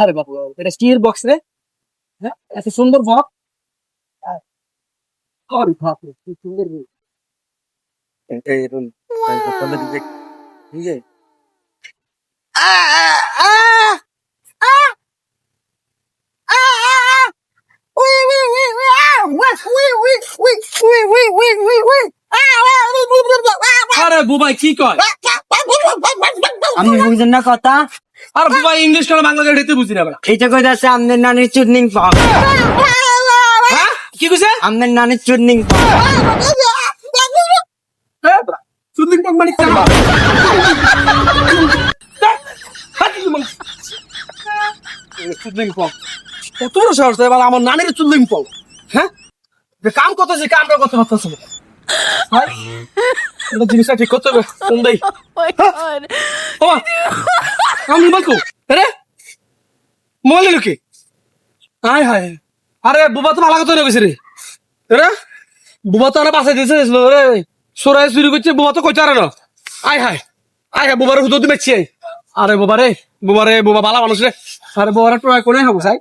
আরে বাবু এটা still box রে। হ্যাঁ এত সুন্দর বক্স। আরে বাপ রে কি সুন্দর বক্স। এই রুল বলে দিবে ঠিক আছে আরে বুবাই কি কয়? আপনি বুঝেন না কথা? আর বুবাই ইংলিশ করে বাংলা করে দিতে বুঝি না আমরা। এইটা কই যাচ্ছে আপনার নানির চুদনিং পাক। হ্যাঁ কি কইছে? আপনার নানির চুদনিং পাক। হ্যাঁ সুদিন পাক মানে কি? চুদলিং পক কত বড় সাহস এবার আমার নানির চুদলিং পক। হ্যাঁ যে কাম করতেছে কামটা করতে পারতেছে না। হ্যাঁ এটা জিনিসটা ঠিক করতে হবে কোন দেই। ও আমি বলকো আরে মোবাইল লুকি হায় হায় আরে বুবা তো ভালো কথা কইছে রে রে বুবা তো না পাশে দিছে রে সরাই চুরি করছে বুবা তো কইতে আরে না আয় হায় আয় হায় বুবার হুদুদ মেছি আরে বুবা রে বুবা ভালো মানুষ রে আরে বুবারে ট্রাই করে হবো সাই